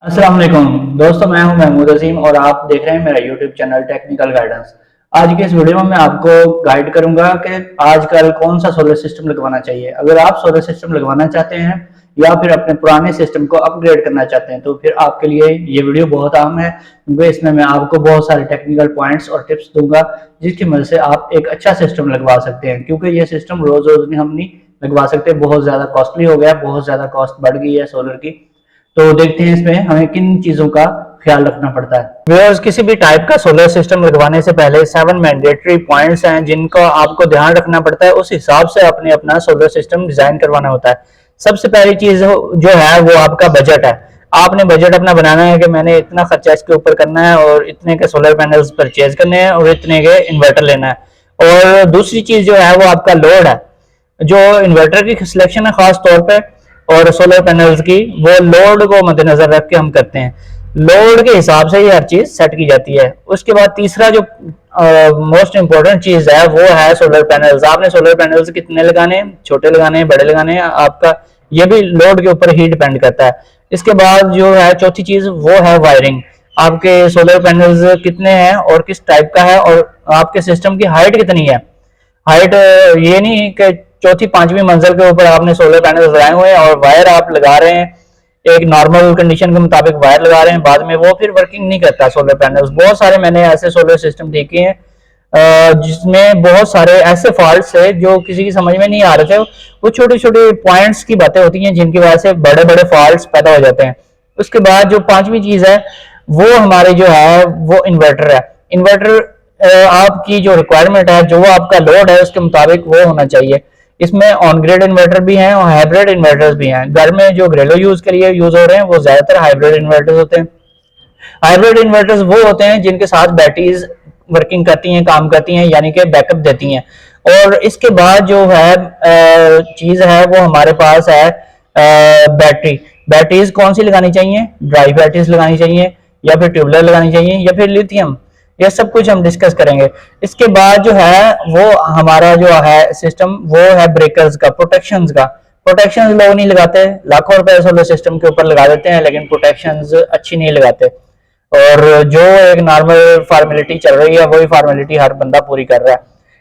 अस्सलाम वालेकुम दोस्तों, मैं हूं महमूद अजीम और आप देख रहे हैं मेरा यूट्यूब चैनल टेक्निकल गाइडेंस। आज के इस वीडियो में मैं आपको गाइड करूंगा कि आजकल कौन सा सोलर सिस्टम लगवाना चाहिए। अगर आप सोलर सिस्टम लगवाना चाहते हैं या फिर अपने पुराने सिस्टम को अपग्रेड करना चाहते हैं तो फिर आपके लिए ये वीडियो बहुत अहम है, क्योंकि इसमें मैं आपको बहुत सारे टेक्निकल पॉइंट्स और टिप्स दूंगा जिसकी मदद से आप एक अच्छा सिस्टम लगवा सकते हैं। क्योंकि ये सिस्टम रोज रोज हम नहीं लगवा सकते, बहुत ज्यादा कॉस्टली हो गया, बहुत ज्यादा कॉस्ट बढ़ गई है सोलर की। तो देखते हैं इसमें हमें किन चीजों का ख्याल रखना पड़ता है। व्यूअर्स, किसी भी टाइप का सोलर सिस्टम लगवाने से पहले 7 मैंडेटरी पॉइंट्स हैं जिनका आपको ध्यान रखना पड़ता है। उस हिसाब से अपने अपना सोलर सिस्टम डिजाइन करवाना होता है। सबसे पहली चीज जो है वो आपका बजट है। आपने बजट अपना बनाना है कि मैंने इतना खर्चा इसके ऊपर करना है और इतने के सोलर पैनल्स परचेज करने हैं और इतने के इन्वर्टर लेना है। और दूसरी चीज जो है वो आपका लोड है। जो इन्वर्टर की सिलेक्शन है खास तौर पे और सोलर पैनल्स की, वो लोड को मद्देनजर रख के हम करते हैं। लोड के हिसाब से ही हर चीज सेट की जाती है। उसके बाद तीसरा जो मोस्ट इंपॉर्टेंट चीज है वो है सोलर पैनल्स। आपने सोलर पैनल्स कितने लगाने हैं, छोटे लगाने हैं, बड़े लगाने हैं, आपका ये भी लोड के ऊपर ही डिपेंड करता है। इसके बाद जो है चौथी चीज वो है वायरिंग। आपके सोलर पैनल्स कितने हैं और किस टाइप का है और आपके सिस्टम की हाइट कितनी है। हाइट ये नहीं कि चौथी पांचवी मंजिल के ऊपर आपने सोलर पैनल लगाए हुए हैं और वायर आप लगा रहे हैं, एक नॉर्मल कंडीशन के मुताबिक वायर लगा रहे हैं, बाद में वो फिर वर्किंग नहीं करता सोलर पैनल्स। बहुत सारे मैंने ऐसे सोलर सिस्टम देखे हैं जिसमें बहुत सारे ऐसे फॉल्ट्स है जो किसी की समझ में नहीं आ रहे थे। वो छोटे छोटे पॉइंट्स की बातें होती हैं जिनकी वजह से बड़े बड़े फॉल्ट्स पैदा हो जाते हैं। उसके बाद जो पांचवी चीज है वो हमारे जो है वो इन्वर्टर है। इन्वर्टर आपकी जो रिक्वायरमेंट है, जो आपका लोड है उसके मुताबिक वो होना चाहिए। इसमें ऑन ग्रिड इन्वर्टर भी हैं और हाइब्रिड इन्वर्टर्स भी हैं। घर में जो घरेलू यूज के लिए यूज हो रहे हैं वो ज्यादातर हाइब्रिड इन्वर्टर्स होते हैं। हाइब्रिड इन्वर्टर्स वो होते हैं जिनके साथ बैटरीज वर्किंग करती हैं, काम करती हैं, यानी कि बैकअप देती हैं। और इसके बाद जो है चीज है वो हमारे पास है बैटरी। बैटरीज कौन सी लगानी चाहिए, ड्राई बैटरीज लगानी चाहिए या फिर ट्यूबलर लगानी चाहिए या फिर लिथियम, ये सब कुछ हम डिस्कस करेंगे। इसके बाद जो है वो हमारा जो है सिस्टम वो है ब्रेकर्स का, प्रोटेक्शन का। प्रोटेक्शन लोग नहीं लगाते, लाखों रुपए सोलर सिस्टम के ऊपर लगा देते हैं लेकिन प्रोटेक्शन अच्छी नहीं लगाते। और जो एक नॉर्मल फॉर्मेलिटी चल रही है वही फॉर्मेलिटी हर बंदा पूरी कर रहा है।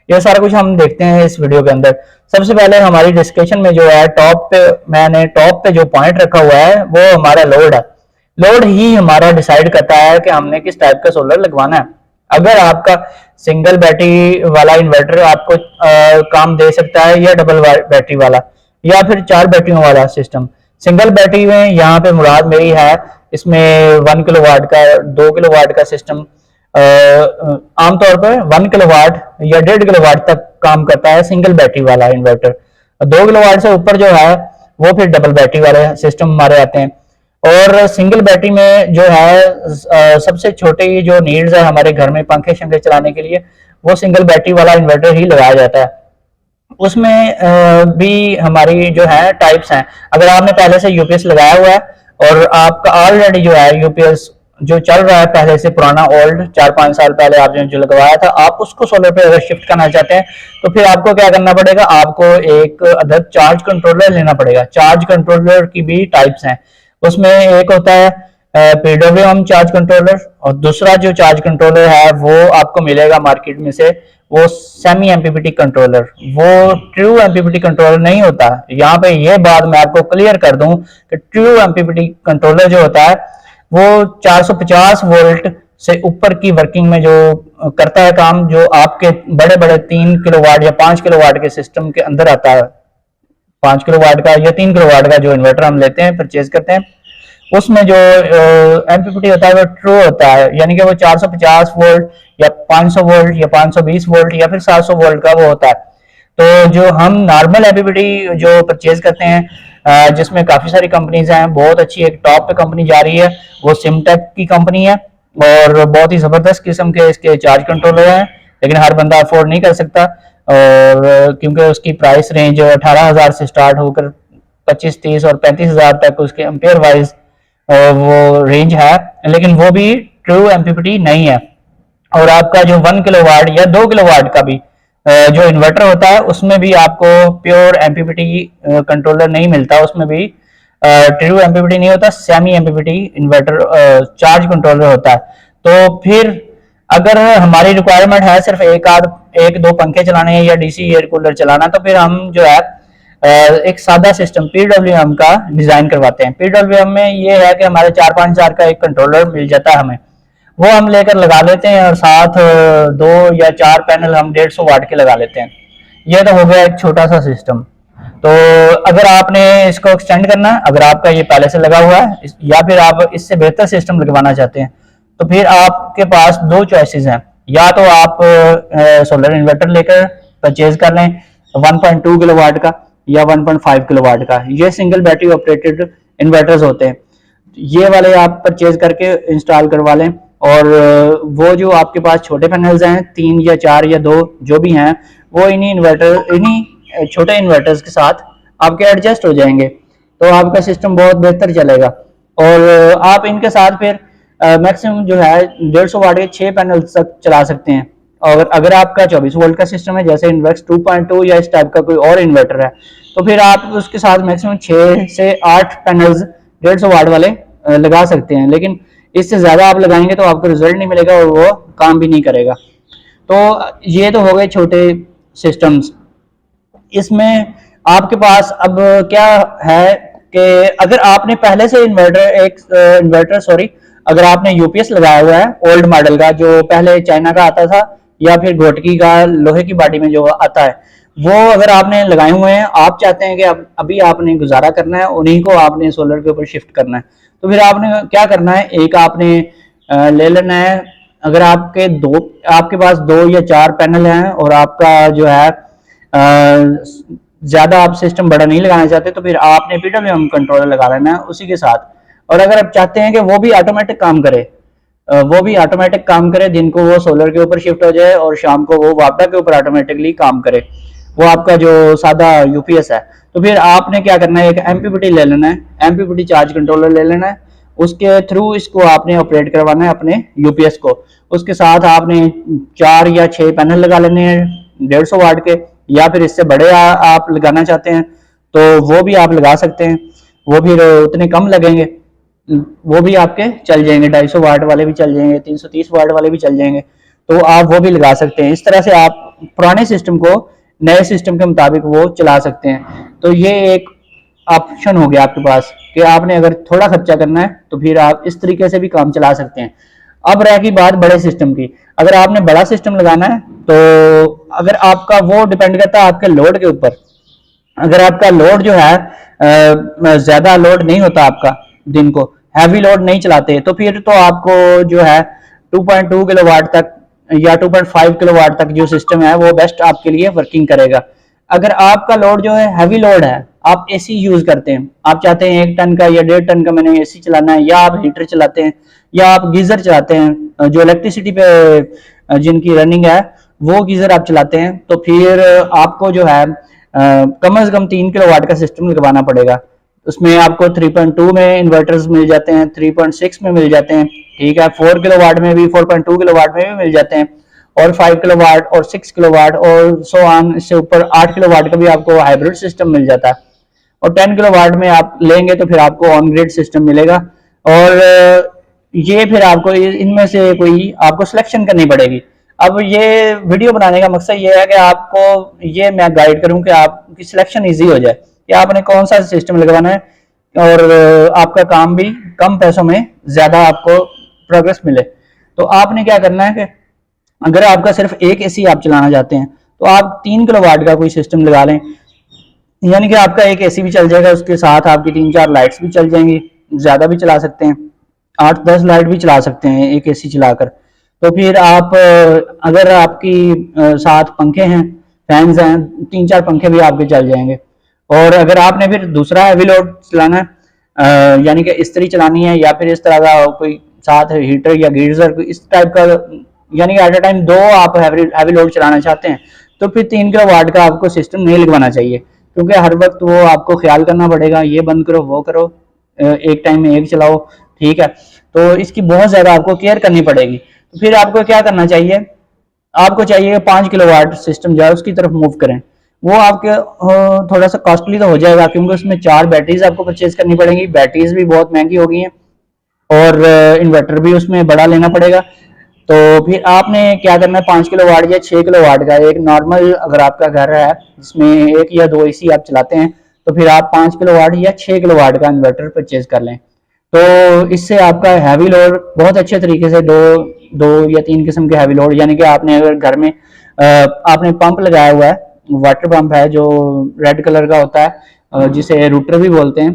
ये सारा कुछ हम देखते हैं इस वीडियो के अंदर। सबसे पहले हमारी डिस्कशन में जो है टॉप पे मैंने टॉप पे जो पॉइंट रखा हुआ है वो हमारा लोड है। लोड ही हमारा डिसाइड करता है कि हमने किस टाइप का सोलर लगवाना है। अगर आपका सिंगल बैटरी वाला इन्वर्टर आपको काम दे सकता है या डबल बैटरी वाला या फिर 4 बैटरियों वाला सिस्टम। सिंगल बैटरी में यहाँ पे मुराद मेरी है इसमें 1 किलोवाट का, 2 किलोवाट का सिस्टम आमतौर पर 1 किलोवाट या 1.5 किलोवाट तक काम करता है सिंगल बैटरी वाला इन्वर्टर। 2 किलोवाट से ऊपर जो है वो फिर डबल बैटरी वाले सिस्टम हमारे आते हैं। और सिंगल बैटरी में जो है सबसे छोटे जो नीड्स है हमारे घर में पंखे शंखे चलाने के लिए, वो सिंगल बैटरी वाला इन्वर्टर ही लगाया जाता है। उसमें भी हमारी जो है टाइप्स हैं। अगर आपने पहले से यूपीएस लगाया हुआ है और आपका ऑलरेडी जो है यूपीएस जो चल रहा है पहले से पुराना ओल्ड 4-5 साल पहले आपने जो लगवाया था, आप उसको सोलर पे अगर शिफ्ट करना चाहते हैं तो फिर आपको क्या करना पड़ेगा, आपको एक अदद चार्ज कंट्रोलर लेना पड़ेगा। चार्ज कंट्रोलर की भी टाइप्स हैं। उसमें एक होता है पीडब्ल्यूएम चार्ज कंट्रोलर और दूसरा जो चार्ज कंट्रोलर है वो आपको मिलेगा मार्केट में से वो सेमी एमपीपीटी कंट्रोलर। वो ट्रू एमपीपीटी कंट्रोलर नहीं होता। यहाँ पे ये बात मैं आपको क्लियर कर दूं कि ट्रू एमपीपीटी कंट्रोलर जो होता है वो 450 वोल्ट से ऊपर की वर्किंग में जो करता है काम, जो आपके बड़े बड़े 3 किलोवाट या 5 किलोवाट के सिस्टम के अंदर आता है। 5 किलोवाट का या 3 किलोवाट का जो इन्वर्टर हम लेते हैं, परचेज करते हैं, उसमें जो एमपीपीटी होता है वो ट्रू होता है, यानी कि वो 450 वोल्ट या 500 वोल्ट या 520 वोल्ट या फिर 700 वोल्ट का वो होता है। तो जो हम नॉर्मल एमपीपीटी जो परचेज करते हैं जिसमें काफी सारी कंपनीज हैं, बहुत अच्छी एक टॉप पे कंपनी जा रही है, वो सिमटेक की कंपनी है और बहुत ही जबरदस्त किस्म के इसके चार्ज कंट्रोलर हैं, लेकिन हर बंदा अफोर्ड नहीं कर सकता। और क्योंकि उसकी प्राइस रेंज 18,000 से स्टार्ट होकर 25, 30 और 35,000 तक उसके एम्पेयर वाइज वो रेंज है, लेकिन वो भी ट्रू एमपीपीटी नहीं है। और आपका जो 1 किलोवाट या 2 किलोवाट का भी जो इन्वर्टर होता है उसमें भी आपको प्योर एमपीपीटी कंट्रोलर नहीं मिलता। उसमें भी ट्रू एमपीपीटी नहीं होता, semi MPPT inverter charge controller होता है। तो फिर अगर हमारी रिक्वायरमेंट है सिर्फ एक दो पंखे चलाने या डीसी एयर कूलर चलाना, तो फिर हम जो है एक सादा सिस्टम पीडब्ल्यूएम का डिजाइन करवाते हैं। पीडब्ल्यूएम में ये है कि हमारे 4-5 हज़ार का एक कंट्रोलर मिल जाता है हमें, वो हम लेकर लगा लेते हैं और साथ 2 या 4 पैनल हम 150 वाट के लगा लेते हैं। ये तो हो गया एक छोटा सा सिस्टम। तो अगर आपने इसको एक्सटेंड करना है, अगर आपका ये पहले से लगा हुआ है या फिर आप इससे बेहतर सिस्टम लगवाना चाहते हैं, तो फिर आपके पास दो चॉइसेस हैं। या तो आप सोलर इन्वर्टर लेकर परचेज कर लें 1.2 किलोवाट का या 1.5 किलोवाट का, ये सिंगल बैटरी ऑपरेटेड इन्वर्टर्स होते हैं। ये वाले आप परचेज करके इंस्टॉल करवा लें, और वो जो आपके पास छोटे पैनल्स हैं 3 या 4 या 2 जो भी हैं, वो इन्हीं छोटे इन्वर्टर्स के साथ आपके एडजस्ट हो जाएंगे, तो आपका सिस्टम बहुत बेहतर चलेगा। और आप इनके साथ फिर मैक्सिमम जो है 150 वाट के 6 पैनल तक चला सकते हैं। और अगर आपका 24 वोल्ट का सिस्टम है जैसे इन्वेक्स 2.2 या इस टाइप का कोई और इन्वर्टर है, तो फिर आप उसके साथ मैक्सिमम 6 से 8 पैनल्स 150 वाट वाले लगा सकते हैं। लेकिन इससे ज्यादा आप लगाएंगे तो आपको रिजल्ट नहीं मिलेगा और वो काम भी नहीं करेगा। तो ये तो हो गए छोटे सिस्टम्स। इसमें आपके पास अब क्या है कि अगर आपने पहले से अगर आपने यूपीएस लगाया हुआ है ओल्ड मॉडल का, जो पहले चाइना का आता था या फिर घोटकी का लोहे की बाटी में जो आता है, वो अगर आपने लगाए हुए हैं, आप चाहते हैं कि अभी आपने गुजारा करना है, उन्हीं को आपने सोलर के ऊपर शिफ्ट करना है, तो फिर आपने क्या करना है, एक आपने ले लेना है। अगर आपके पास 2 या 4 पैनल हैं और आपका जो है ज्यादा आप सिस्टम बड़ा नहीं लगाना चाहते, तो फिर आपने पीडब्ल्यूएम कंट्रोलर लगा लेना है उसी के साथ। और अगर आप चाहते हैं कि वो भी ऑटोमेटिक काम करे, दिन को वो सोलर के ऊपर शिफ्ट हो जाए और शाम को वो वापडा के ऊपर ऑटोमेटिकली काम करे, वो आपका जो सादा यूपीएस है, तो फिर आपने क्या करना है, एक एमपीपीटी ले लेना है, एमपीपीटी चार्ज कंट्रोलर ले लेना है, उसके थ्रू इसको आपने ऑपरेट करवाना है अपने यूपीएस को। उसके साथ आपने 4 या 6 पैनल लगा लेने हैं 150 वाट के, या फिर इससे बड़े आप लगाना चाहते हैं तो वो भी आप लगा सकते हैं, वो भी उतने कम लगेंगे, वो भी आपके चल जाएंगे, 250 वाट वाले भी चल जाएंगे, 330 वाट वाले भी चल जाएंगे, तो आप वो भी लगा सकते हैं। इस तरह से आप पुराने सिस्टम को नए सिस्टम के मुताबिक वो चला सकते हैं। तो ये एक ऑप्शन हो गया आपके पास कि आपने अगर थोड़ा खर्चा करना है तो फिर आप इस तरीके से भी काम चला सकते हैं। अब रह गई बात बड़े सिस्टम की। अगर आपने बड़ा सिस्टम लगाना है तो अगर आपका वो डिपेंड करता है आपके लोड के ऊपर। अगर आपका लोड जो है ज्यादा लोड नहीं होता, आपका दिन को हैवी लोड नहीं चलाते, तो फिर तो आपको जो है 2.2 किलोवाट तक या 2.5 किलोवाट तक जो सिस्टम है वो बेस्ट आपके लिए वर्किंग करेगा। अगर आपका लोड जो है हैवी लोड है, आप एसी यूज करते हैं, आप चाहते हैं 1 टन का या 1.5 टन का मैंने एसी चलाना है, या आप हीटर चलाते हैं या आप गीजर चलाते हैं, जो इलेक्ट्रिसिटी पे जिनकी रनिंग है वो गीजर आप चलाते हैं, तो फिर आपको जो है कम से कम 3 किलोवाट का सिस्टम लगवाना पड़ेगा। उसमें आपको 3.2 में इन्वर्टर्स मिल जाते हैं, 3.6 में मिल जाते हैं, ठीक है, 4 किलोवाट में भी, 4.2 किलोवाट में भी मिल जाते हैं, और 5 किलोवाट और 6 किलोवाट और सो ऑन, इससे ऊपर 8 किलोवाट का भी आपको हाइब्रिड सिस्टम मिल जाता है। और 10 किलोवाट में आप लेंगे तो फिर आपको ऑन ग्रिड सिस्टम मिलेगा। और ये फिर आपको इनमें से कोई आपको सिलेक्शन करनी पड़ेगी। अब ये वीडियो बनाने का मकसद ये है कि आपको ये मैं गाइड करूं कि आपकी सिलेक्शन इजी हो जाए कि आपने कौन सा सिस्टम लगवाना है, और आपका काम भी कम पैसों में ज्यादा आपको प्रोग्रेस मिले। तो आपने क्या करना है कि अगर आपका सिर्फ एक एसी आप चलाना चाहते हैं तो आप 3 किलोवाट का कोई सिस्टम लगा लें, यानी कि आपका एक एसी भी चल जाएगा, उसके साथ आपकी 3-4 लाइट्स भी चल जाएंगी, ज्यादा भी चला सकते हैं, 8-10 लाइट भी चला सकते हैं एक एसी चलाकर। तो फिर आप अगर आपकी साथ पंखे हैं, फैंस हैं, 3-4 पंखे भी आपके चल जाएंगे। और अगर आपने फिर दूसरा हैवी लोड चलाना है, यानी कि इस्त्री चलानी है, या फिर इस तरह का कोई साथ हीटर या गीजर इस टाइप का, यानी कि एट अ टाइम 2 आप हैवी लोड चलाना चाहते हैं, तो फिर 3 किलोवाट का आपको सिस्टम नहीं लगवाना चाहिए, क्योंकि हर वक्त वो आपको ख्याल करना पड़ेगा, ये बंद करो वो करो, एक टाइम में एक चलाओ, ठीक है, तो इसकी बहुत ज्यादा आपको केयर करनी पड़ेगी। तो फिर आपको क्या करना चाहिए, आपको चाहिए 5 किलोवाट सिस्टम जो है उसकी तरफ मूव करें। वो आपके थोड़ा सा कॉस्टली तो हो जाएगा, क्योंकि उसमें 4 बैटरीज आपको परचेज करनी पड़ेंगी, बैटरीज भी बहुत महंगी हो गई हैं, और इन्वर्टर भी उसमें बड़ा लेना पड़ेगा। तो फिर आपने क्या करना है, 5 किलो वाट या 6 किलो वाट का एक नॉर्मल, अगर आपका घर है जिसमें 1 या 2 एसी आप चलाते हैं, तो फिर आप 5 किलो वाट या 6 किलो वाट का इन्वर्टर परचेज कर लें। तो इससे आपका हैवी लोड बहुत अच्छे तरीके से, दो दो या तीन किस्म के हैवी लोड, यानी कि आपने अगर घर में आपने पंप लगाया हुआ है, वाटर पंप है जो रेड कलर का होता है, जिसे रूटर भी बोलते हैं,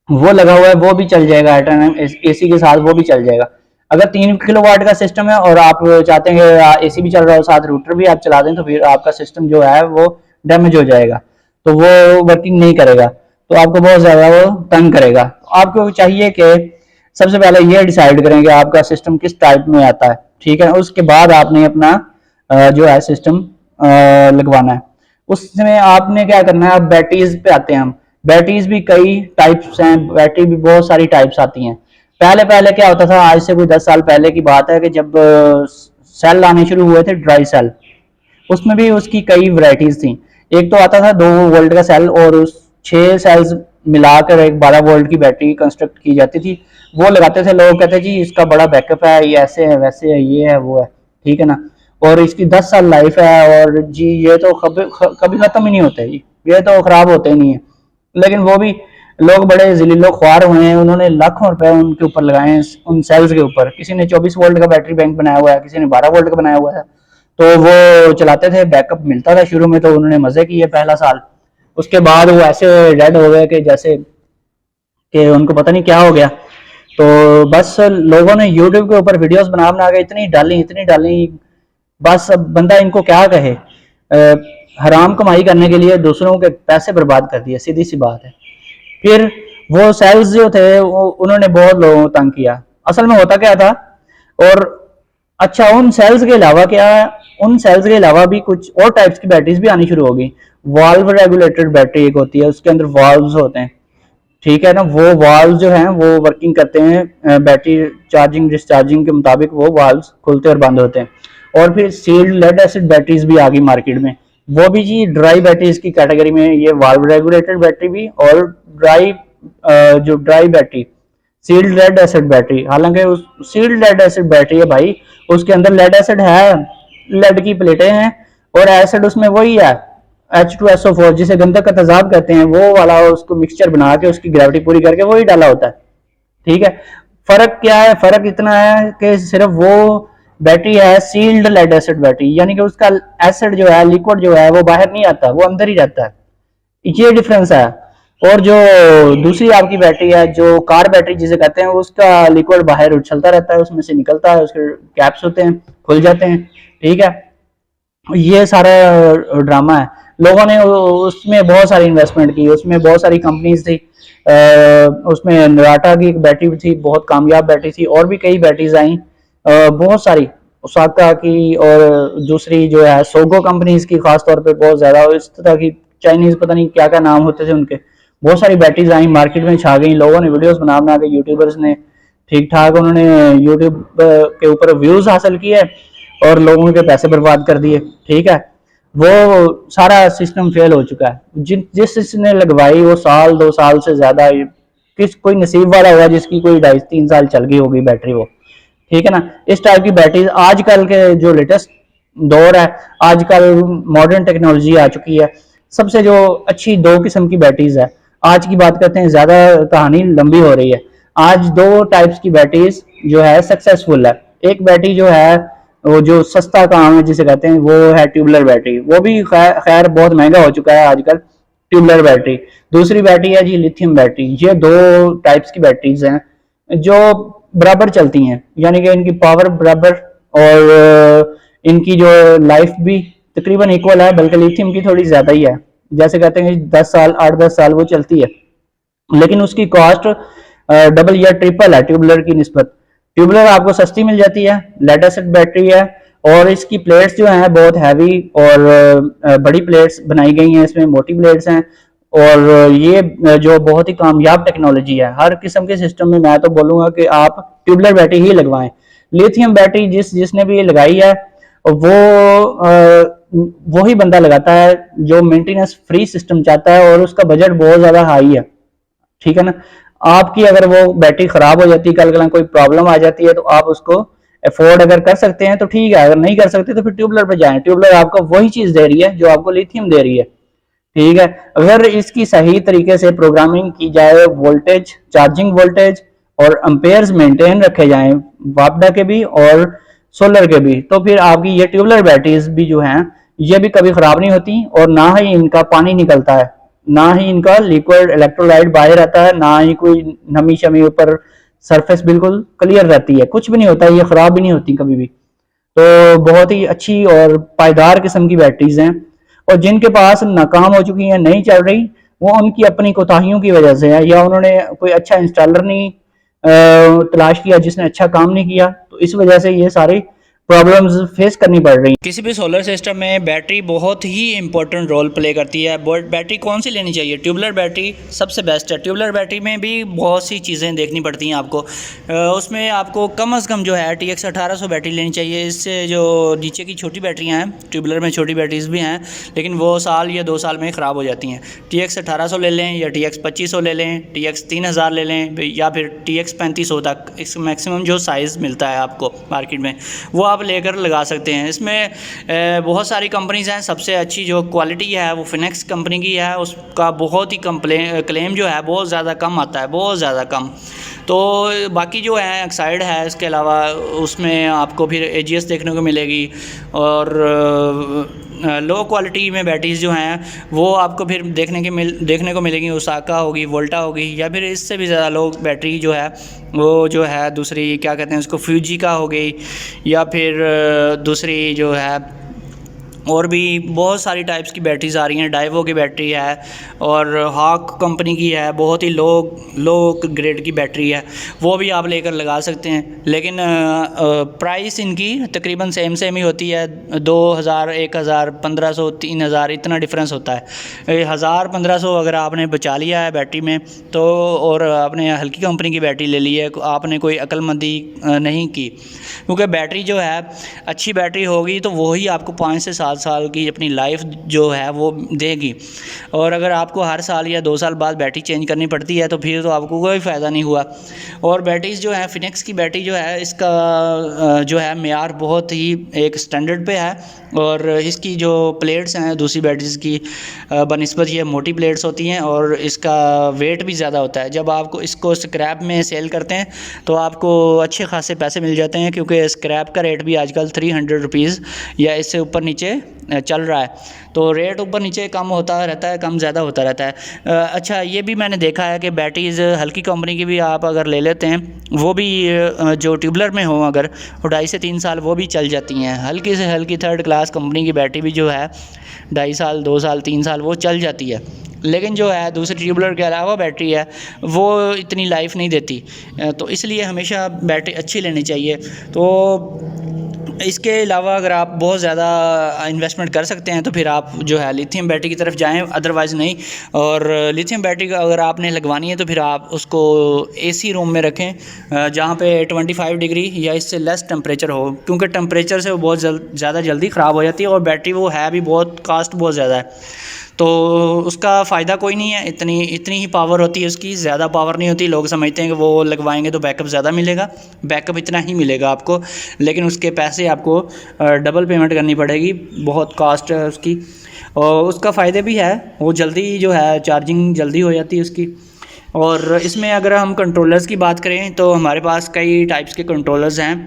वो लगा हुआ है, वो भी चल जाएगा अल्टरनेट एसी के साथ, वो भी चल जाएगा। अगर 3 किलो वाट का सिस्टम है और आप चाहते हैं कि एसी भी चल रहा हो साथ रूटर भी आप चला दें, तो फिर आपका सिस्टम जो है वो डैमेज हो जाएगा, तो वो वर्किंग नहीं करेगा, तो आपको बहुत ज्यादा वो तंग करेगा। तो आपको चाहिए कि सबसे पहले ये डिसाइड करें कि आपका सिस्टम किस टाइप में आता है, ठीक है। उसके बाद आपने अपना जो है सिस्टम लगवाना है। उसमें आपने क्या करना है, अब बैटरीज पे आते हैं हम। बैटरीज भी कई टाइप्स हैं, बैटरी भी बहुत सारी टाइप्स आती हैं। पहले पहले क्या होता था, आज से कोई 10 साल पहले की बात है, कि जब सेल आने शुरू हुए थे, ड्राई सेल, उसमें भी उसकी कई वैरायटीज थी। एक तो आता था 2 वोल्ट का सेल, और उस 6 सेल्स मिलाकर एक 12 वोल्ट की बैटरी कंस्ट्रक्ट की जाती थी, वो लगाते थे लोग, कहते जी इसका बड़ा बैकअप है, ये ऐसे है वैसे है ये है वो है, ठीक है ना, और इसकी 10 साल लाइफ है, और जी ये तो कभी कभी खत्म ही नहीं होते जी, ये तो खराब होते ही नहीं है। लेकिन वो भी लोग बड़े जिलीलो ख्वार हुए हैं, उन्होंने लाखों रुपए उनके ऊपर लगाए हैं, उन सेल्स के ऊपर। किसी ने 24 वोल्ट का बैटरी बैंक बनाया हुआ है, किसी ने 12 वोल्ट का बनाया हुआ है, तो वो चलाते थे, बैकअप मिलता था शुरू में, तो उन्होंने मजे किए पहला साल। उसके बाद वो ऐसे डेड हो गए कि जैसे कि उनको पता नहीं क्या हो गया। तो बस लोगों ने यूट्यूब के ऊपर वीडियोस बना बना के इतनी डाली, बस अब बंदा इनको क्या कहे, हराम कमाई करने के लिए दूसरों के पैसे बर्बाद कर दिए, सीधी सी बात है। फिर वो सेल्स जो थे वो उन्होंने बहुत लोगों को तंग किया। असल में होता क्या था, और अच्छा उन सेल्स के अलावा क्या, उन सेल्स के अलावा भी कुछ और टाइप्स की बैटरीज भी आनी शुरू हो गई। वाल्व रेगुलेटेड बैटरी एक होती है, उसके अंदर वाल्व्स होते हैं, ठीक है ना, वो वाल्व जो हैं वो वर्किंग करते हैं, बैटरी चार्जिंग डिस्चार्जिंग के मुताबिक वो वाल्व खुलते और बंद होते हैं। और फिर सील्ड लेड एसिड बैटरीज भी आ गई मार्केट में, वो भी जी ड्राई बैटरीज की कैटेगरी में, ये वाल्व रेगुलेटेड बैटरी भी, और ड्राई जो dry battery sealed lead acid battery. हालांकि उस सील्ड लेड एसिड बैटरी है भाई, उसके अंदर लेड एसिड है, लेड की प्लेटें हैं, और एसिड उसमें वही है, H2SO4, जिसे गंधक का तेजाब कहते हैं, वो वाला उसको मिक्सचर बना के उसकी ग्रेविटी पूरी करके वही डाला होता है, ठीक है। फर्क क्या है, फर्क इतना है कि सिर्फ वो बैटरी है सील्ड लेड एसिड बैटरी, यानी कि उसका एसिड जो है, लिक्विड जो है, वो बाहर नहीं आता, वो अंदर ही रहता है, ये डिफरेंस है। और जो दूसरी आपकी बैटरी है, जो कार बैटरी जिसे कहते हैं, उसका लिक्विड बाहर उछलता रहता है, उसमें से निकलता है, उसके कैप्स होते हैं, खुल जाते हैं, ठीक है। ये सारा ड्रामा है। लोगों ने उसमें बहुत सारी इन्वेस्टमेंट की, उसमें बहुत सारी कंपनीज थी, उसमें नराटा की एक बैटरी थी, बहुत कामयाब बैटरी थी, और भी कई बैटरीज आई, बहुत सारी, ओसाका की, और दूसरी जो है सोगो कंपनीज की खास तौर पे बहुत ज्यादा, और इस तरह की चाइनीज पता नहीं क्या क्या नाम होते थे उनके, बहुत सारी बैटरीज आई मार्केट में, छा गई, लोगों ने वीडियोस बना बना के, यूट्यूबर्स ने ठीक ठाक उन्होंने यूट्यूब के ऊपर व्यूज हासिल किए और लोगों के पैसे बर्बाद कर दिए, ठीक है। वो सारा सिस्टम फेल हो चुका है। जिस जिसने लगवाई वो साल 2 साल से ज्यादा, किस कोई नसीब वाला होगा जिसकी कोई 2.5-3 साल चल गई होगी बैटरी वो, ठीक है ना। इस टाइप की बैटरीज आजकल के जो लेटेस्ट दौर है, आजकल मॉडर्न टेक्नोलॉजी आ चुकी है। सबसे जो अच्छी 2 किस्म की बैटरीज है, आज की बात करते हैं, ज्यादा कहानी लंबी हो रही है। आज 2 टाइप्स की बैटरीज जो है सक्सेसफुल है। एक बैटरी जो है वो जो सस्ता काम है जिसे कहते हैं, वो है ट्यूबलर बैटरी, वो भी खैर बहुत महंगा हो चुका है आजकल ट्यूबलर बैटरी। दूसरी बैटरी है जी लिथियम बैटरी। ये 2 टाइप्स की बैटरीज हैं जो बराबर चलती हैं, यानी कि इनकी पावर बराबर, और इनकी जो लाइफ भी तकरीबन इक्वल है, बल्कि लिथियम की थोड़ी ज्यादा ही है। जैसे कहते हैं 10 साल 8-10 साल वो चलती है, लेकिन उसकी कॉस्ट डबल या ट्रिपल है ट्यूबलर की निस्बत। ट्यूबलर आपको सस्ती मिल जाती है, लेड एसिड बैटरी है, और इसकी प्लेट्स जो हैं बहुत हैवी और बड़ी प्लेट्स बनाई गई हैं, इसमें मोटी प्लेट्स हैं, और ये जो बहुत ही कामयाब टेक्नोलॉजी है। हर किस्म के सिस्टम में मैं तो बोलूंगा कि आप ट्यूबलर बैटरी ही लगवाएं। लिथियम बैटरी जिसने भी लगाई है वो वही बंदा लगाता है जो मेंटेनेंस फ्री सिस्टम चाहता है और उसका बजट बहुत ज़्यादा हाई है, ठीक है ना। आपकी अगर वो बैटरी खराब हो जाती है, कल कल कोई प्रॉब्लम आ जाती है, तो आप उसको अफोर्ड अगर कर सकते हैं तो ठीक है, अगर नहीं कर सकते तो फिर ट्यूबलर पे जाएं। ट्यूबलर आपको वही चीज़ दे रही है जो आपको लिथियम दे रही है, ठीक है। अगर इसकी सही तरीके से प्रोग्रामिंग की जाए, वोल्टेज, चार्जिंग वोल्टेज और अम्पेयर्स मेंटेन रखे जाएं वापडा के भी और सोलर के भी, तो फिर आपकी ये ट्यूबलर बैटरीज भी जो हैं ये भी कभी खराब नहीं होती और ना ही इनका पानी निकलता है, ना ही इनका लिक्विड इलेक्ट्रोलाइट बाहर रहता है, ना ही कोई नमी शमी ऊपर, सरफेस बिल्कुल क्लियर रहती है, कुछ भी नहीं होता है, ये खराब भी नहीं होती कभी भी। तो बहुत ही अच्छी और पायदार किस्म की बैटरीज हैं। और जिनके पास नाकाम हो चुकी हैं, नहीं चल रही, वो उनकी अपनी कोताहियों की वजह से है, या उन्होंने कोई अच्छा इंस्टॉलर नहीं तलाश किया जिसने अच्छा काम नहीं किया, तो इस वजह से ये सारी प्रॉब्लम्स फेस करनी पड़ रही हैं। किसी भी सोलर सिस्टम में बैटरी बहुत ही इंपॉर्टेंट रोल प्ले करती है। बैटरी कौन सी लेनी चाहिए? ट्यूबलर बैटरी सबसे बेस्ट है। ट्यूबलर बैटरी में भी बहुत सी चीज़ें देखनी पड़ती हैं आपको। उसमें आपको कम से कम जो है TX 1800 बैटरी लेनी चाहिए। इससे जो नीचे की छोटी बैटरियाँ हैं, ट्यूबलर में छोटी बैटरीज भी हैं, लेकिन वो साल या 2 साल में ख़राब हो जाती हैं। TX 1800 ले लें या TX 2500 ले लें, TX 3000 ले लें, या फिर TX 3500 तक इस मैक्सिमम जो साइज़ मिलता है आपको मार्केट में, वो आप लेकर लगा सकते हैं। इसमें बहुत सारी कंपनीज़ हैं, सबसे अच्छी जो क्वालिटी है वो फिनेक्स कंपनी की है। उसका बहुत ही क्लेम जो है बहुत ज़्यादा कम आता है, बहुत ज़्यादा कम। तो बाकी जो है एक्साइड है, इसके अलावा उसमें आपको फिर AGS देखने को मिलेगी, और लो क्वालिटी में बैटरीज जो हैं वो आपको फिर देखने को मिलेगी। ओसाका होगी, वोल्टा होगी, या फिर इससे भी ज़्यादा लो बैटरी जो है वो जो है दूसरी क्या कहते हैं उसको, फ्यूजी का हो गई, या फिर दूसरी जो है और भी बहुत सारी टाइप्स की बैटरीज आ रही हैं। डाइवो की बैटरी है और हॉक कंपनी की है, बहुत ही लो ग्रेड की बैटरी है, वो भी आप लेकर लगा सकते हैं। लेकिन प्राइस इनकी तकरीबन सेम ही होती है, 2000, 1000, 1500, 3000 इतना डिफरेंस होता है। 1000, 1500 अगर आपने बचा लिया है बैटरी में तो, और आपने हल्की कंपनी की बैटरी ले ली है, आपने कोई अक्लमंदी नहीं की, क्योंकि बैटरी जो है अच्छी बैटरी होगी तो वही आपको 5 से 7 साल की अपनी लाइफ जो है वो देगी। और अगर आपको हर साल या 2 साल बाद बैटरी चेंज करनी पड़ती है तो फिर तो आपको कोई फ़ायदा नहीं हुआ। और बैटरीज जो है, फिनिक्स की बैटरी जो है, इसका जो है मेयार बहुत ही एक स्टैंडर्ड पे है, और इसकी जो प्लेट्स हैं दूसरी बैटरीज की बनिस्बत ये मोटी प्लेट्स होती हैं, और इसका वेट भी ज़्यादा होता है। जब आपको इसको स्क्रैप में सेल करते हैं तो आपको अच्छे खासे पैसे मिल जाते हैं, क्योंकि स्क्रैप का रेट भी आजकल 300 रुपीज़ या इससे ऊपर नीचे चल रहा है। तो रेट ऊपर नीचे कम होता रहता है, कम ज़्यादा होता रहता है। अच्छा, ये भी मैंने देखा है कि बैटरीज़ हल्की कंपनी की भी आप अगर ले लेते हैं, वो भी जो ट्यूबलर में हो अगर, 2.5 से 3 साल वो भी चल जाती हैं। हल्की से हल्की थर्ड क्लास कंपनी की बैटरी भी जो है 2.5 साल, 2 साल, 3 साल वो चल जाती है। लेकिन जो है दूसरी ट्यूबलर के अलावा बैटरी है वो इतनी लाइफ नहीं देती, तो इसलिए हमेशा बैटरी अच्छी लेनी चाहिए। तो इसके अलावा अगर आप बहुत ज़्यादा इन्वेस्टमेंट कर सकते हैं तो फिर आप जो है लिथियम बैटरी की तरफ जाएं, अदरवाइज़ नहीं। और लिथियम बैटरी का अगर आपने लगवानी है तो फिर आप उसको AC रूम में रखें जहाँ पे 25 डिग्री या इससे लेस टेम्परेचर हो, क्योंकि टेम्परेचर से वो बहुत ज़्यादा जल्दी ख़राब हो जाती है, और बैटरी वो है भी बहुत कास्ट बहुत ज़्यादा है, तो उसका फ़ायदा कोई नहीं है। इतनी ही पावर होती है उसकी, ज़्यादा पावर नहीं होती। लोग समझते हैं कि वो लगवाएंगे तो बैकअप ज़्यादा मिलेगा, बैकअप इतना ही मिलेगा आपको, लेकिन उसके पैसे आपको डबल पेमेंट करनी पड़ेगी, बहुत कॉस्ट है उसकी। और उसका फ़ायदे भी है, वो जल्दी जो है चार्जिंग जल्दी हो जाती है उसकी। और इसमें अगर हम कंट्रोलर्स की बात करें तो हमारे पास कई टाइप्स के कंट्रोलर्स हैं,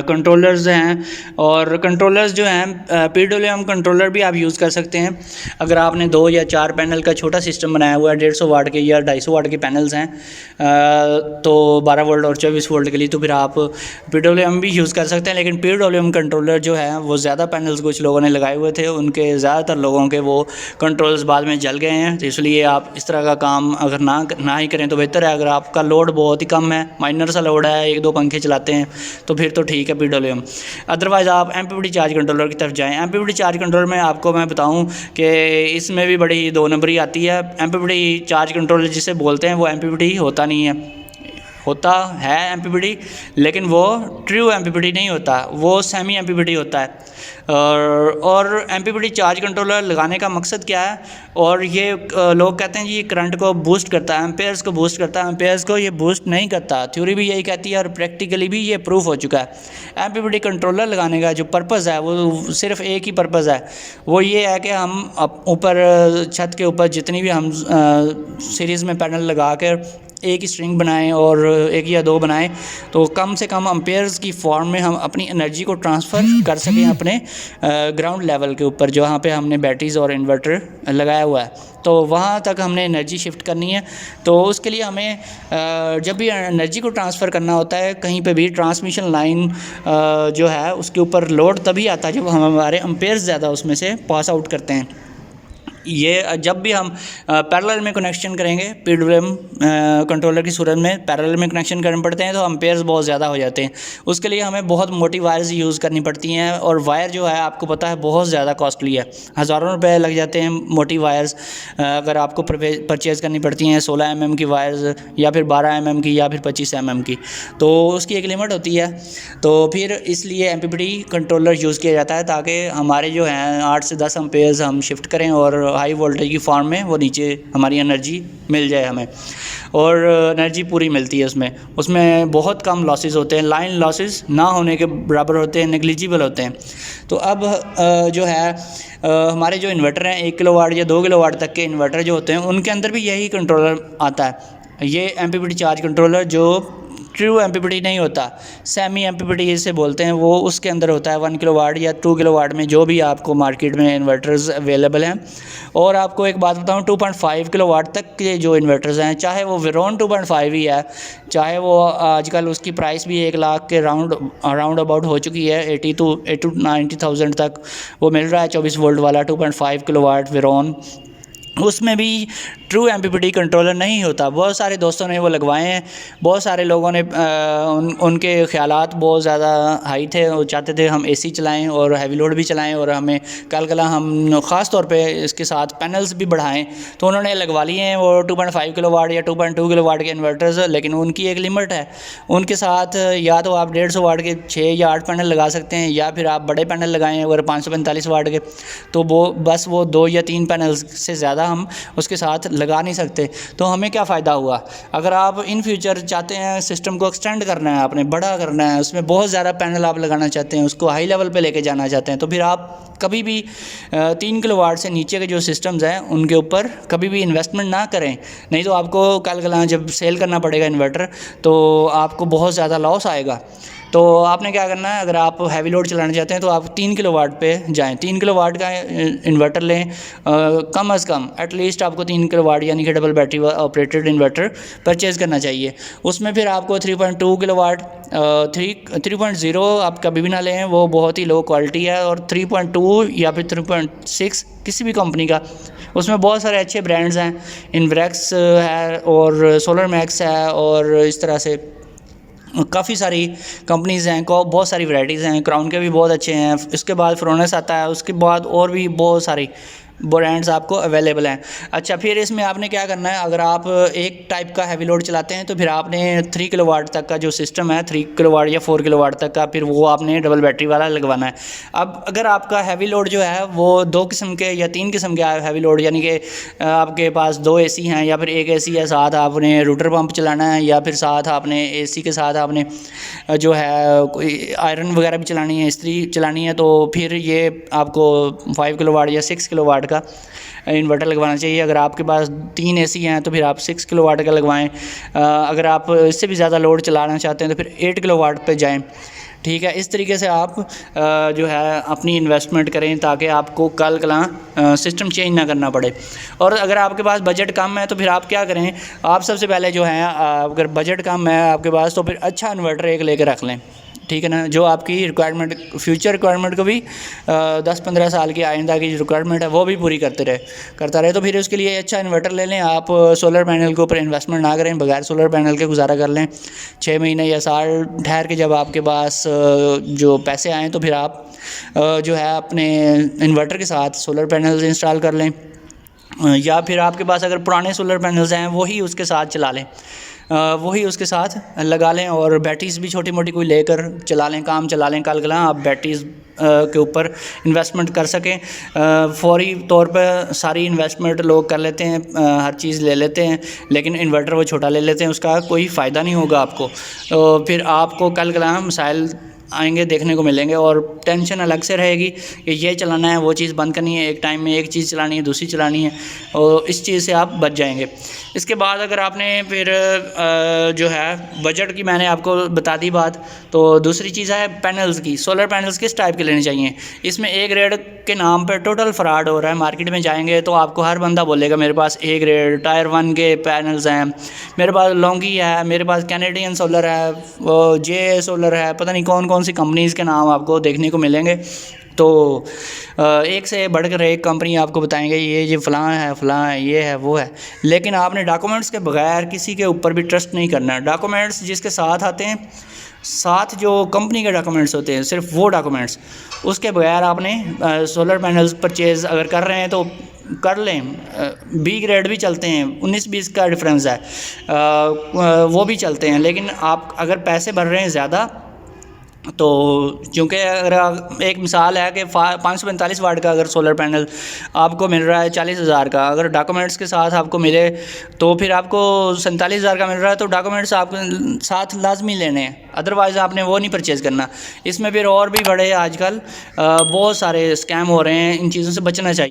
कंट्रोलर्स हैं। और कंट्रोलर्स जो हैं PWM कंट्रोलर भी आप यूज़ कर सकते हैं। अगर आपने 2 या 4 पैनल का छोटा सिस्टम बनाया हुआ है, 150 वाट के या 250 वाट के पैनल्स हैं, तो 12 वोल्ट और 24 वोल्ट के लिए, तो फिर आप PWM भी यूज़ कर सकते हैं। लेकिन PWM कंट्रोलर जो है वो ज़्यादा पैनल्स कुछ लोगों ने लगाए हुए थे, उनके ज़्यादातर लोगों के वो कंट्रोलर्स बाद में जल गए हैं, तो इसलिए आप इस तरह का काम अगर ना ही करें तो बेहतर है। अगर आपका लोड बहुत ही कम है, माइनर सा लोड है, 1-2 पंखे चलाते हैं, तो फिर तो ठीक है PWM। अदरवाइज़ आप MPPT चार्ज कंट्रोलर की तरफ जाएं। MPPT चार्ज कंट्रोलर में आपको मैं बताऊं कि इसमें भी बड़ी 2 नंबरी आती है। MPPT चार्ज कंट्रोलर जिसे बोलते हैं वो MPPT होता नहीं है, होता है एमपीपीटी, लेकिन वो ट्रू एमपीपीटी नहीं होता, वो सेमी एमपीपीटी होता है। और एमपीपीटी चार्ज कंट्रोलर लगाने का मकसद क्या है, और ये लोग कहते हैं जी ये करंट को बूस्ट करता है, एम्पेयर्स को बूस्ट करता है। एम्पेयर्स को ये बूस्ट नहीं करता, थ्योरी भी यही कहती है और प्रैक्टिकली भी ये प्रूफ हो चुका है। एमपीपीटी कंट्रोलर लगाने का जो पर्पज़ है वो सिर्फ एक ही पर्पज़ है, वो ये है कि हम ऊपर छत के ऊपर जितनी भी हम सीरीज़ में पैनल लगा कर एक ही स्ट्रिंग बनाएं और एक या दो बनाएं, तो कम से कम अम्पेयर्स की फॉर्म में हम अपनी एनर्जी को ट्रांसफ़र कर सकें अपने ग्राउंड लेवल के ऊपर, जहाँ पे हमने बैटरीज और इन्वर्टर लगाया हुआ है, तो वहाँ तक हमने एनर्जी शिफ्ट करनी है। तो उसके लिए हमें जब भी एनर्जी को ट्रांसफ़र करना होता है कहीं पे भी, ट्रांसमिशन लाइन जो है उसके ऊपर लोड तभी आता है जब हम हमारे अम्पेयर्स ज़्यादा उसमें से पास आउट करते हैं। ये जब भी हम पैरेलल में कनेक्शन करेंगे, पीडब्ल्यूएम कंट्रोलर की सूरत में पैरेलल में कनेक्शन करने पड़ते हैं, तो अम्पेयर्स बहुत ज़्यादा हो जाते हैं। उसके लिए हमें बहुत मोटी वायर्स यूज़ करनी पड़ती हैं, और वायर जो है आपको पता है बहुत ज़्यादा कॉस्टली है, हज़ारों रुपए लग जाते हैं मोटी वायर्स अगर आपको परचेज़ करनी पड़ती हैं। 16 mm की वायर्स, या फिर 12 mm की, या फिर 25 mm की, तो उसकी एक लिमिट होती है। तो फिर इसलिए एमपीपीटी कंट्रोलर यूज़ किया जाता है ताकि हमारे जो हैं 8 से 10 अम्पेयर्स हम शिफ्ट करें और हाई वोल्टेज की फॉर्म में वो नीचे हमारी एनर्जी मिल जाए हमें, और एनर्जी पूरी मिलती है उसमें। उसमें बहुत कम लॉसेस होते हैं, लाइन लॉसेस ना होने के बराबर होते हैं, नेग्लिजिबल होते हैं। तो अब जो है हमारे जो इन्वर्टर हैं 1 किलोवाट या 2 किलोवाट तक के इन्वर्टर जो होते हैं उनके अंदर भी यही कंट्रोलर आता है। ये एमपीपीटी चार्ज कंट्रोलर जो ट्रू एमपीपीटी नहीं होता, सेमी एमपीपीटी इसे बोलते हैं, वो उसके अंदर होता है 1 किलोवाट या 2 किलोवाट में जो भी आपको मार्केट में इन्वर्टर्स अवेलेबल हैं। और आपको एक बात बताऊं, 2.5 किलोवाट तक के जो इन्वर्टर्स हैं, चाहे वो वेरोन 2.5 ही है, चाहे वो आजकल उसकी प्राइस भी 1 लाख के राउंड अबाउट हो चुकी है, 80 to 90,000 तक वो मिल रहा है 24 वोल्ट वाला 2.5 किलोवाट वेरोन। उसमें भी ट्रू एमपीपीटी कंट्रोलर नहीं होता। बहुत सारे दोस्तों ने वो लगवाए हैं, बहुत सारे लोगों ने उनके ख्यालात बहुत ज़्यादा हाई थे, वो चाहते थे हम एसी चलाएं और हैवी लोड भी चलाएं, और हमें कल हम ख़ास तौर पे इसके साथ पैनल्स भी बढ़ाएं, तो उन्होंने लगवा लिए हैं वो 2.5 किलोवाट या 2.2 किलोवाट के इन्वर्टर्स। लेकिन उनकी एक लिमिट है, उनके साथ या तो आप 150 वाट के 6 या 8 पैनल लगा सकते हैं, या फिर आप बड़े पैनल लगाएं अगर 545 वाट के, तो वो बस वो 2 या 3 पैनल से ज़्यादा हम उसके साथ लगा नहीं सकते। तो हमें क्या फ़ायदा हुआ? अगर आप इन फ्यूचर चाहते हैं सिस्टम को एक्सटेंड करना है, आपने बड़ा करना है, उसमें बहुत ज़्यादा पैनल आप लगाना चाहते हैं, उसको हाई लेवल पे लेके जाना चाहते हैं, तो फिर आप कभी भी 3 किलोवाट से नीचे के जो सिस्टम्स हैं उनके ऊपर कभी भी इन्वेस्टमेंट ना करें, नहीं तो आपको कल जब सेल करना पड़ेगा इन्वर्टर तो आपको बहुत ज़्यादा लॉस आएगा। तो आपने क्या करना है, अगर आप हैवी लोड चलाना चाहते हैं तो आप 3 किलोवाट पे जाएं, 3 किलोवाट का इन्वर्टर लें, कम अज़ कम एटलीस्ट आपको 3 किलोवाट यानी कि double battery operated inverter purchase करना चाहिए। उसमें फिर आपको 3.2 किलोवाट 3.0 आप कभी भी ना लें, वो बहुत ही लो क्वालिटी है, और 3.2 या फिर 3.6 किसी भी कंपनी का, उसमें बहुत सारे अच्छे ब्रांड्स हैं, इन्वरेक्स है और सोलर मैक्स है, और इस तरह से काफ़ी सारी कंपनीज़ हैं, बहुत सारी वैरायटीज़ हैं, क्राउन के भी बहुत अच्छे हैं, इसके बाद फ्रोनस आता है, उसके बाद और भी बहुत सारी ब्रांड्स आपको अवेलेबल हैं। अच्छा, फिर इसमें आपने क्या करना है, अगर आप एक टाइप का हैवी लोड चलाते हैं तो फिर आपने 3 किलोवाट तक का जो सिस्टम है, 3 किलोवाट या 4 किलोवाट तक का, फिर वो आपने डबल बैटरी वाला लगवाना है। अब अगर आपका हैवी लोड जो है वो 2 किस्म के या 3 किस्म के हैवी लोड, यानी कि आपके पास 2 एसी हैं या फिर एक एसी है, साथ आपने रूटर पंप चलाना है, या फिर साथ आपने एसी के साथ आपने जो है कोई आयरन वगैरह भी चलानी है, इस्त्री चलानी है, तो फिर ये आपको 5 किलोवाट या 6 किलोवाट का इन्वर्टर लगवाना चाहिए। अगर आपके पास 3 एसी हैं तो फिर आप 6 किलोवाट का लगवाएं। अगर आप इससे भी ज़्यादा लोड चलाना चाहते हैं तो फिर 8 किलोवाट पे जाएं। ठीक है, इस तरीके से आप जो है अपनी इन्वेस्टमेंट करें ताकि आपको कल सिस्टम चेंज ना करना पड़े। और अगर आपके पास बजट कम है तो फिर आप क्या करें, आप सबसे पहले जो है अगर बजट कम है आपके पास तो फिर अच्छा इन्वर्टर एक लेकर रख लें, ठीक है ना, जो आपकी रिक्वायरमेंट, फ्यूचर रिक्वायरमेंट को भी 10-15 साल की आइंदा की जो रिक्वायरमेंट है वो भी पूरी करता रहे। तो फिर उसके लिए अच्छा इन्वर्टर ले लें। आप सोलर पैनल के ऊपर इन्वेस्टमेंट ना करें, बगैर सोलर पैनल के गुजारा कर लें। 6 महीने या साल ठहर के जब आपके पास जो पैसे आएँ तो फिर आप जो है अपने इन्वर्टर के साथ सोलर पैनल्स इंस्टॉल कर लें, या फिर आपके पास अगर पुराने सोलर पैनल्स हैं वही उसके साथ चला लें। वही उसके साथ लगा लें और बैटरीज भी छोटी मोटी कोई लेकर चला लें, काम चला लें, कल आप बैटरीज के ऊपर इन्वेस्टमेंट कर सकें। फौरी तौर पर सारी इन्वेस्टमेंट लोग कर लेते हैं, हर चीज़ ले लेते हैं, लेकिन इन्वर्टर वो छोटा ले लेते हैं, उसका कोई फ़ायदा नहीं होगा आपको। तो फिर आपको कल मसाइल आएंगे, देखने को मिलेंगे और टेंशन अलग से रहेगी कि ये चलाना है, वो चीज़ बंद करनी है, एक टाइम में एक चीज़ चलानी है, दूसरी चलानी है, और इस चीज़ से आप बच जाएंगे। इसके बाद अगर आपने फिर जो है बजट की मैंने आपको बता दी बात, तो दूसरी चीज़ है पैनल्स की। सोलर पैनल्स किस टाइप के लेने चाहिए? इसमें ए ग्रेड के नाम पर टोटल फ्रॉड हो रहा है। मार्केट में जाएंगे तो आपको हर बंदा बोलेगा मेरे पास ए ग्रेड टायर 1 के पैनल्स हैं, मेरे पास लॉन्गी है, मेरे पास कैनेडियन सोलर है, वो जे सोलर है, पता नहीं कौन कौन सी कंपनीज़ के नाम आपको देखने को मिलेंगे। तो एक से बढ़कर एक कंपनी आपको बताएंगे ये फ़लाँ है, ये है, वो है, लेकिन आपने डॉक्यूमेंट्स के बगैर किसी के ऊपर भी ट्रस्ट नहीं करना है। डॉक्यूमेंट्स जिसके साथ आते हैं, साथ जो कंपनी के डॉक्यूमेंट्स होते हैं, सिर्फ वो डॉक्यूमेंट्स, उसके बगैर आपने सोलर पैनल्स परचेज़ अगर कर रहे हैं तो कर लें। बी ग्रेड भी चलते हैं, 19-20 का डिफरेंस है, वो भी चलते हैं, लेकिन आप अगर पैसे भर रहे हैं ज़्यादा, तो चूँकि अगर एक मिसाल है कि 545 वाट का अगर सोलर पैनल आपको मिल रहा है 40,000 का, अगर डॉक्यूमेंट्स के साथ आपको मिले तो फिर आपको 47,000 का मिल रहा है, तो डॉक्यूमेंट्स आपको साथ लाजमी लेने हैं, अदरवाइज़ आपने वो नहीं परचेज़ करना। इसमें फिर और भी बड़े आजकल बहुत सारे स्कैम हो रहे हैं, इन चीज़ों से बचना चाहिए।